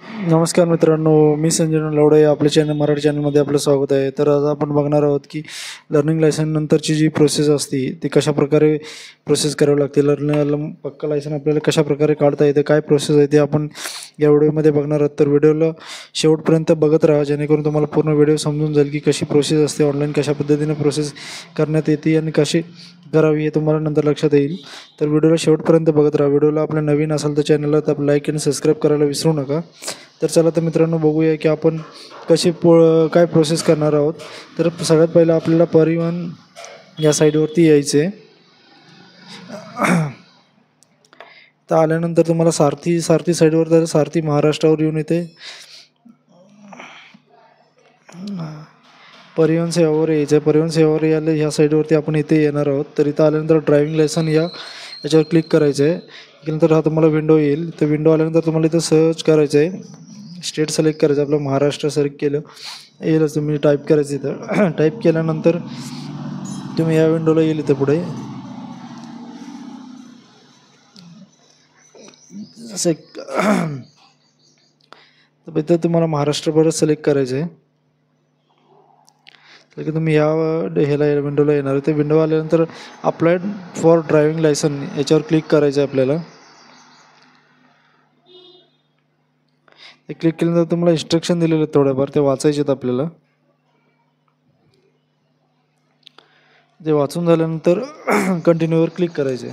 नमस्कार मित्रांनो, मी संजय लवडे. आपल्या चॅनल मराठी चॅनलमध्ये आपलं स्वागत आहे. तर आज आपण बघणार आहोत की लर्निंग लायसन नंतरची जी प्रोसेस असते ती कशा प्रकारे प्रोसेस करावी लागते. पक्का लायसन आपल्याला कशा प्रकारे काढता येते, काय प्रोसेस आहे ते आपण या व्हिडिओमध्ये बघणार आहोत. तर व्हिडिओला शेवटपर्यंत बघत राहा, जेणेकरून तुम्हाला पूर्ण व्हिडिओ समजून जाईल की कशी प्रोसेस असते, ऑनलाईन कशा पद्धतीने प्रोसेस करण्यात येते आणि कशी करावी हे तुम्हाला नंतर लक्षात येईल. तर व्हिडिओला शेवटपर्यंत बघत राहा. व्हिडिओला आपल्या नवीन असाल तर चॅनलला तर लाईक आणि सबस्क्राईब करायला विसरू नका. तर चला तर मित्रांनो, बघूया की आपण काय प्रोसेस करणार आहोत. तर सगळ्यात पहिलं आपल्याला परिवहन या साईडवरती यायचे. तर आल्यानंतर तुम्हाला सारथी साईडवर, तर सारथी महाराष्ट्रावर येऊन इथे परिवहन सेवावर यायचं आहे. परिवहन सेवावर यायला ह्या साईडवरती आपण इथे येणार आहोत. तर इथं आल्यानंतर ड्रायव्हिंग लायसन याच्यावर क्लिक करायचं आहे. त्यानंतर हा तुम्हाला विंडो येईल. तर विंडो आल्यानंतर तुम्हाला इथं सर्च करायचं आहे, स्टेट सिलेक्ट करायचं. आपलं महाराष्ट्र सिलेक्ट केलं येईलच, तुम्ही टाईप करायचं इथं. टाईप केल्यानंतर तुम्ही या विंडोला येईल इथं पुढे. जसं तर इथं तुम्हाला महाराष्ट्र परत सिलेक्ट करायचं आहे. तर की तुम्ही ह्याला विंडोला येणार आहे. ते विंडो आल्यानंतर अप्लाइड फॉर ड्रायव्हिंग लायसन याच्यावर क्लिक करायचं आहे आपल्याला. ते क्लिक केल्यानंतर तुम्हाला इन्स्ट्रक्शन दिलेले आहेत थोडेफार, ते वाचायचे आहेत आपल्याला. ते वाचून झाल्यानंतर कंटिन्यूवर क्लिक करायचे.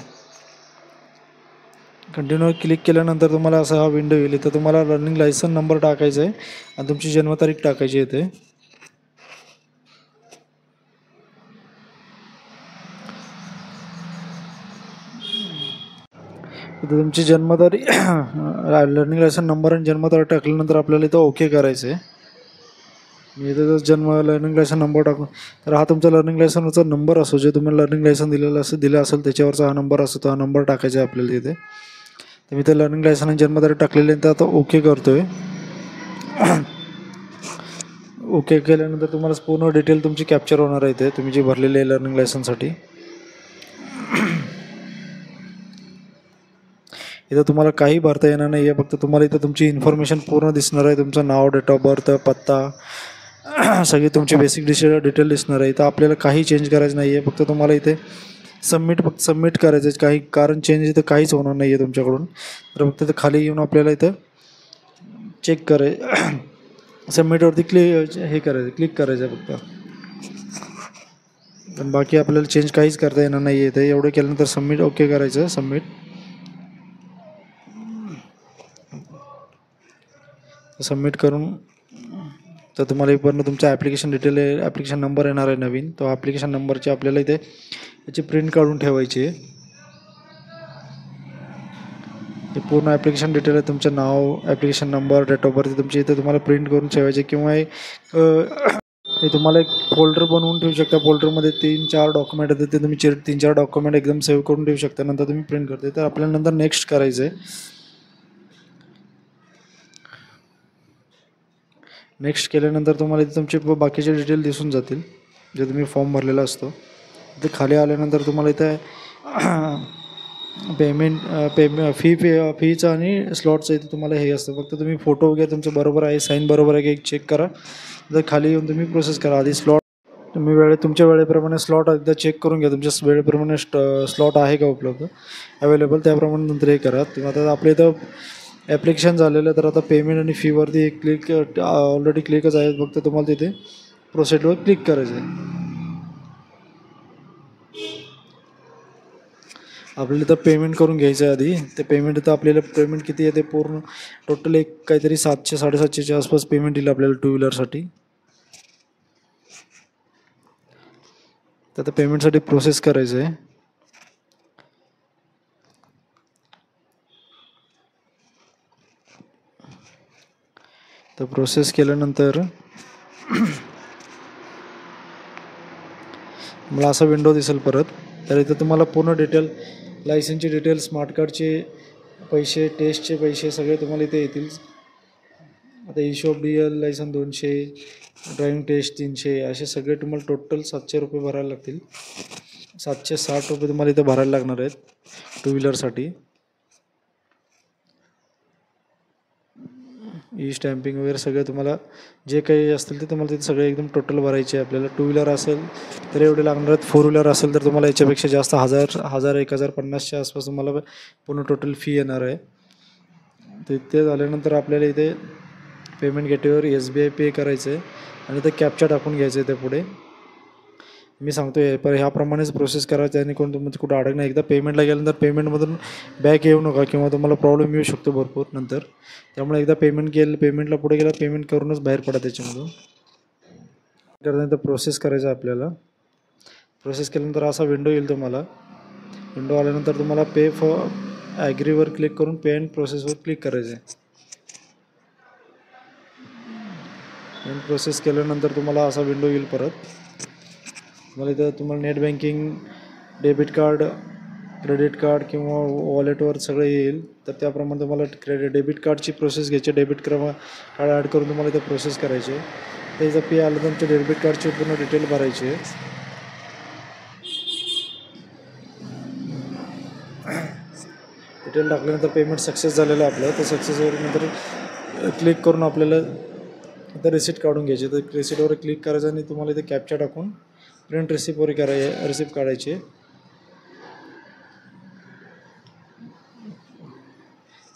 कंटिन्यूवर क्लिक केल्यानंतर तुम्हाला असा हा विंडो येईल. इथं तुम्हाला लर्निंग लायसन नंबर टाकायचा आहे आणि तुमची जन्मतारीख टाकायची आहे. इथं तुमची जन्मतारीख लर्निंग लायसन नंबर आणि जन्मतारीख टाकल्यानंतर आपल्याला इथं ओके करायचं आहे. मी इथं लर्निंग लायसन नंबर टाकून, तर हा तुमचा लर्निंग लायसनचा नंबर असो, जे तुम्ही लर्निंग लायसन दिलं असेल त्याच्यावरचा हा नंबर असतो. तो हा नंबर टाकायचा आहे आपल्याला तिथे. तर मी इथं लर्निंग लायसन आणि जन्मतारीख टाकलेली आहे, तर आता ओके करतोय. ओके केल्यानंतर तुम्हाला पूर्ण डिटेल तुमची कॅप्चर होणार आहे इथे, तुम्ही जी भरलेली आहे लर्निंग लायसनसाठी. इथं तुम्हाला काही भरता येणार नाही आहे, फक्त तुम्हाला इथं तुमची इन्फॉर्मेशन पूर्ण दिसणार आहे. तुमचं नाव, डेट ऑफ बर्थ, पत्ता, सगळी तुमची बेसिक डिटेल दिसणार आहे. इथं आपल्याला काही चेंज करायचं नाही आहे, फक्त तुम्हाला इथे सबमिट करायचं आहे. काही कारण चेंज इथं काहीच होणार नाही आहे तुमच्याकडून. तर फक्त इथं खाली येऊन आपल्याला इथं चेक सबमिटवरती क्लिक करायचं आहे फक्त. पण बाकी आपल्याला चेंज काहीच करता येणार नाही आहे इथे. एवढं केल्यानंतर सबमिट ओके करायचं. सबमिट करून तर तुम्हाला पूर्ण तुमच्या ॲप्लिकेशन नंबर येणार आहे नवीन. तो ॲप्लिकेशन नंबरची आपल्याला इथे याची प्रिंट काढून ठेवायची आहे. हे पूर्ण ॲप्लिकेशन डिटेल आहे, तुमचं नाव, application number, date of birth तुमची इथे तुम्हाला प्रिंट करून ठेवायचे. किंवा हे तुम्हाला एक फोल्डर बनवून ठेवू शकता. फोल्डरमध्ये 3-4 डॉक्युमेंट येतात, ते तुम्ही 3-4 डॉक्युमेंट एकदम सेव्ह करून ठेवू शकता. नंतर तुम्ही प्रिंट करते. तर आपल्याला नंतर नेक्स्ट करायचं आहे. नेक्स्ट केल्यानंतर तुम्हाला इथे तुमचे बाकीचे डिटेल दिसून जातील, जे तुम्ही फॉर्म भरलेला असतो. इथे खाली आल्यानंतर तुम्हाला इथे फीचं आणि स्लॉटचं इथे तुम्हाला हे असतं. फक्त तुम्ही फोटो वगैरे तुमचं बरोबर आहे, साईन बरोबर आहे की चेक करा. तर खाली येऊन तुम्ही प्रोसेस करा. आधी तुम्ही तुमच्या वेळेप्रमाणे स्लॉट एकदा चेक करून घ्या. तुमच्या वेळेप्रमाणे स्लॉट आहे का उपलब्ध अवेलेबल, त्याप्रमाणे नंतर हे करा. आता आपल्या इथं ॲप्लिकेशन झालेलं आहे. तर आता पेमेंट आणि फीवरती ऑलरेडी क्लिकच आहे. फक्त तुम्हाला तिथे प्रोसेसवर क्लिक करायचं आहे. आपल्याला इथं पेमेंट करून घ्यायचं आहे आधी. ते पेमेंट इथं आपल्याला पेमेंट किती आहे ते पूर्ण टोटल काहीतरी 700-750च्या आसपास पेमेंट येईल आपल्याला 2 व्हीलरसाठी. तर आता पेमेंटसाठी प्रोसेस करायचं आहे. तर प्रोसेस केल्यानंतर मला असा विंडो दिसेल परत. तर इथं तुम्हाला पूर्ण डिटेल, लायसनचे डिटेल, स्मार्ट कार्डचे पैसे, टेस्टचे पैसे सगळे तुम्हाला इथे येतील. आता issue of DL licence 200, driving test 300, असे सगळे तुम्हाला टोटल 700 रुपये भरायला लागतील. 760 रुपये तुम्हाला इथं भरायला लागणार आहेत 2 व्हीलरसाठी. ई स्टॅम्पिंग वगैरे सगळं तुम्हाला जे काही असतील ते तुम्हाला तिथे सगळे एकदम टोटल भरायचे आहे. आपल्याला 2 व्हीलर असेल तर एवढे लागणार आहेत, 4 व्हीलर असेल तर तुम्हाला याच्यापेक्षा जास्त 1050च्या आसपास तुम्हाला पूर्ण टोटल फी येणार आहे. ते झाल्यानंतर आपल्याला इथे पेमेंट गेटवेवर SBI पे करायचं आहे आणि ते कॅप्चा टाकून घ्यायचं आहे. त्या पुढे मी सांगतो आहे पण ह्याप्रमाणेच प्रोसेस करायचं आणि कोण तुमचं कुठं अडक नाही. एकदा पेमेंटला गेल्यानंतर पेमेंटमधून बॅक येऊ नका किंवा तुम्हाला प्रॉब्लेम येऊ शकतो भरपूर नंतर. त्यामुळे एकदा पेमेंटला पुढे गेला पेमेंट करूनच बाहेर पडा त्याच्यामधून. त्यानंतर प्रोसेस करायचं आपल्याला. प्रोसेस केल्यानंतर असा विंडो येईल तुम्हाला. विंडो आल्यानंतर तुम्हाला पे फॉर ॲग्रीवर क्लिक करून पे अँड प्रोसेसवर क्लिक करायचं आहे. पेमेंट प्रोसेस केल्यानंतर तुम्हाला असा विंडो येईल परत. तुम्हाला इथं तुम्हाला net banking, debit card, credit card किंवा वॉलेटवर सगळं येईल. तर त्याप्रमाणे तुम्हाला डेबिट कार्डची प्रोसेस घ्यायची. डेबिट कार्ड ॲड करून तुम्हाला इथं प्रोसेस करायची आहे. त्याचं पे आलं तर तुमच्या डेबिट कार्डची पूर्ण डिटेल भरायची आहे. डिटेल टाकल्यानंतर पेमेंट सक्सेस झालेलं आहे आपलं. तर सक्सेसवर नंतर क्लिक करून आपल्याला इथं रिसिप्ट काढून घ्यायची. तर रिसिप्टवर क्लिक करायचं आणि तुम्हाला इथे कॅप्चा टाकून प्रिंट रिसिप्टवर रिसिप्ट काढायची.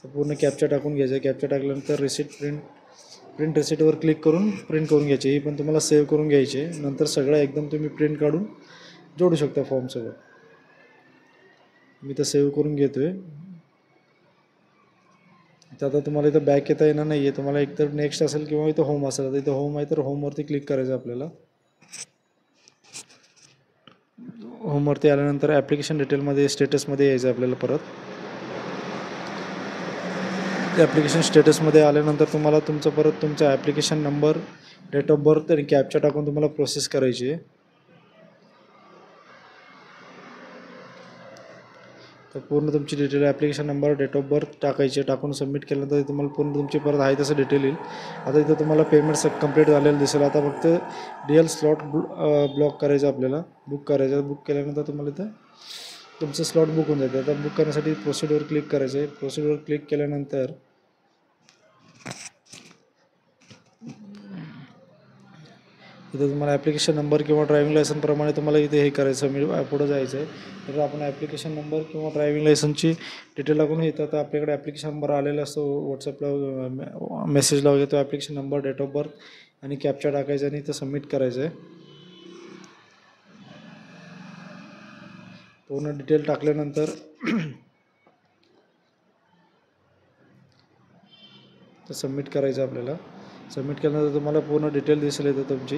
तर पूर्ण कॅप्चा टाकून घ्यायचं. कॅप्चा टाकल्यानंतर प्रिंट रिसिप्टवर क्लिक करून प्रिंट करून घ्यायची. ही पण तुम्हाला सेव्ह करून घ्यायची. नंतर सगळं एकदम तुम्ही प्रिंट काढून जोडू शकता फॉर्म सगळं. मी तर सेव्ह करून घेतो आहे. तर आता तुम्हाला इथं बॅक येता येणार नाही आहे. तुम्हाला एकतर नेक्स्ट असेल किंवा इथं होम असेल. तर इथं होम आहे तर होमवरती क्लिक करायचं आपल्याला. होमवरती आल्यानंतर ॲप्लिकेशन डिटेलमध्ये स्टेटसमध्ये यायचं आपल्याला परत. ॲप्लिकेशन स्टेटसमध्ये आल्यानंतर तुम्हाला तुमचा application number, date of birth आणि कॅप्चा टाकून तुम्हाला प्रोसेस करायची आहे. तर पूर्ण तुमची detail application number, date of birth टाकायची. टाकून सबमिट केल्यानंतर तुम्हाला पूर्ण तुमची परत आहे तसं डिटेल येईल. आता इथं तुम्हाला पेमेंट कंप्लीट झालेलं दिसेल. आता फक्त DL स्लॉट ब्लॉक करायचं आपल्याला, बुक करायचं. बुक केल्यानंतर तुम्हाला इथं तुमचं स्लॉट बुक होऊन जातं. आता बुक करण्यासाठी प्रोसिडवर क्लिक करायचं आहे. प्रोसिडवर क्लिक केल्यानंतर इथं तुम्हाला ॲप्लिकेशन नंबर किंवा ड्रायव्हिंग लायसनप्रमाणे तुम्हाला इथे हे करायचं. मी पुढं जायचं आहे. तर आपण ॲप्लिकेशन नंबर किंवा ड्रायव्हिंग लायसनची डिटेल टाकून येतं. तर आपल्याकडे ॲप्लिकेशन नंबर आलेला असतो व्हॉट्सअपला मेसेजला वगैरे. तो application number, date of birth आणि कॅप्चा टाकायचा आणि इथं सबमिट करायचं आहे. पूर्ण डिटेल टाकल्यानंतर तर सबमिट करायचं आपल्याला. सबमिट केल्यानंतर तुम्हाला पूर्ण डिटेल दिसेल येतं तुमची.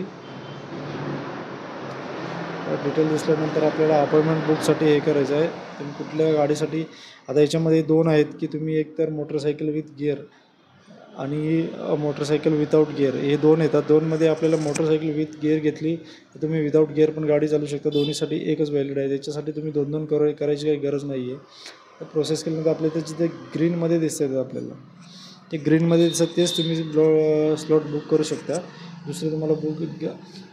डिटेल दिसल्यानंतर आपल्याला अपॉइंटमेंट बुकसाठी हे करायचं आहे. तुम्ही कुठल्या गाडीसाठी, आता याच्यामध्ये 2 आहेत की तुम्ही एकतर मोटरसायकल विथ गिअर आणि मोटरसायकल विदाऊट गिअर हे 2 येतात. 2मध्ये आपल्याला मोटरसायकल विथ गिअर घेतली तर तुम्ही विदाऊट गिअर पण गाडी चालू शकता. दोन्हीसाठी एकच व्हॅलिड आहे. त्याच्यासाठी तुम्ही 2-2 करायची काही गरज नाही आहे. तर प्रोसेस केल्यानंतर आपल्या तिथे ग्रीनमध्ये दिसतं आपल्याला. ते ग्रीनमध्ये दिसत तेच तुम्ही स्लॉट बुक करू शकता. दुसरे तुम्हाला बुक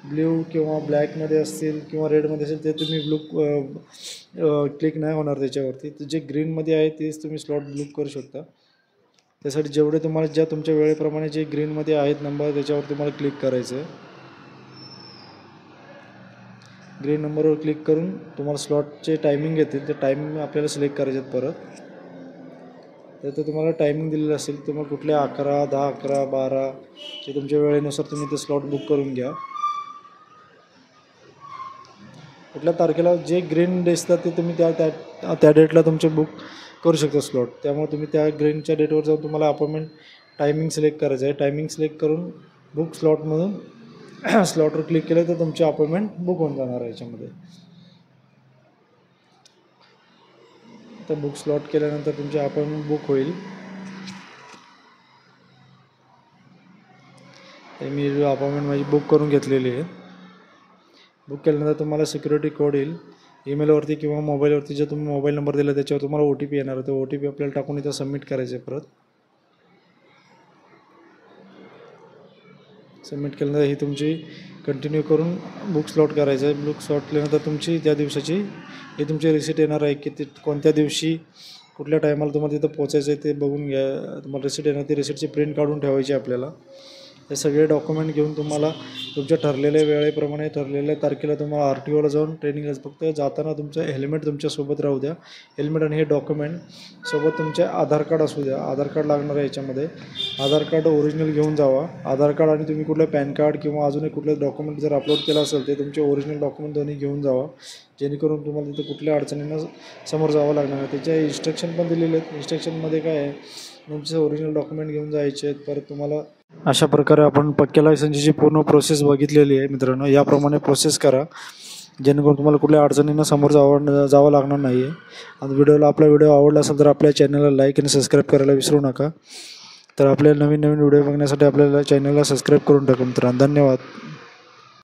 ब्ल्यू किंवा ब्लॅकमध्ये असतील किंवा रेडमध्ये असेल ते तुम्ही क्लिक नाही होणार त्याच्यावरती. तर जे ग्रीनमध्ये आहे तेच तुम्ही स्लॉट बुक करू शकता. त्यासाठी जेवढे तुम्हाला ज्या तुमच्या वेळेप्रमाणे जे ग्रीनमध्ये आहेत नंबर त्याच्यावर तुम्हाला क्लिक करायचं आहे. ग्रीन नंबरवर क्लिक करून तुम्हाला स्लॉटचे टायमिंग येतील. ते टायमिंग आपल्याला सिलेक्ट करायचे आहेत परत. तर तुम्हाला टायमिंग दिलेलं असेल. तुम्हाला कुठल्या 11, 10, 11, 12 ते तुमच्या वेळेनुसार तुम्ही ते स्लॉट बुक करून घ्या. कुठल्या तारखेला जे ग्रीन दिसतात ते तुम्ही त्या डेटला तुमचे बुक करू शकता स्लॉट. त्यामुळे तुम्ही त्या ग्रीनच्या डेटवर जाऊन तुम्हाला अपॉइंटमेंट टायमिंग सिलेक्ट करायचं आहे. टायमिंग सिलेक्ट करून बुक स्लॉटमधून स्लॉटवर क्लिक केलं तर तुमची अपॉइंटमेंट बुक होऊन जाणार आहे याच्यामध्ये. तर बुक स्लॉट केल्यानंतर तुमची अपॉइंटमेंट बुक होईल. तर मी अपॉइंटमेंट माझी बुक करून घेतलेली आहे. बुक केल्यानंतर तुम्हाला सिक्युरिटी कोड येईल. ईमेलवरती किंवा मोबाईलवरती जो तुम्ही मोबाईल नंबर दिला त्याच्यावर तुम्हाला OTP येणार आहे. तो OTP आपल्याला टाकून इथं सबमिट करायचं आहे. परत सबमिट केल्यानंतर ही तुमची कंटिन्यू करून बुक स्लॉट करायचं आहे. बुक स्लॉट केल्यानंतर तुमची त्या दिवसाची ही तुमची रिसिट येणार आहे की ते कोणत्या दिवशी कुठल्या टायमाला तुम्हाला तिथं पोचायचं आहे ते बघून घ्या. तुम्हाला रिसिट येणार, ती रिसिटची प्रिंट काढून ठेवायची आपल्याला. हे सगळे डॉक्युमेंट घेऊन तुम्हाला तुमच्या ठरलेल्या वेळेप्रमाणे ठरलेल्या तारखेला तुम्हाला RTOला जाऊन ट्रेनिंगला. फक्त जाताना तुमचं हेल्मेट तुमच्यासोबत राहू द्या. हेल्मेट आणि हे डॉक्युमेंट सोबत तुमचे आधार कार्ड असू द्या. आधार कार्ड लागणार आहे याच्यामध्ये. आधार कार्ड ओरिजिनल घेऊन जावा. आधार कार्ड आणि तुम्ही कुठलं पॅन कार्ड किंवा अजून एक कुठलं डॉक्युमेंट जर अपलोड केलं असेल ते तुमचे ओरिजिनल डॉक्युमेंट दोन्ही घेऊन जावा, जेणेकरून तुम्हाला तिथं कुठल्या अडचणींना समोर जावं लागणार नाही. त्याच्या इन्स्ट्रक्शन पण दिलेले आहेत. इन्स्ट्रक्शनमध्ये काय आहे, तुमचे ओरिजिनल डॉक्युमेंट घेऊन जायचे आहेत. परत तुम्हाला अशा प्रकारे आपण पक्क्या लायसन्सची पूर्ण प्रोसेस बघितलेली आहे मित्रांनो. याप्रमाणे प्रोसेस करा, जेणेकरून तुम्हाला कुठल्या अडचणींना समोर जावं लागणार नाही आहे. आणि आपला व्हिडिओ आवडला असेल तर आपल्या चॅनलला लाईक आणि सबस्क्राईब करायला विसरू नका. तर आपल्या नवीन व्हिडिओ बघण्यासाठी आपल्याला चॅनलला सबस्क्राईब करून टाका मित्रांनो. धन्यवाद.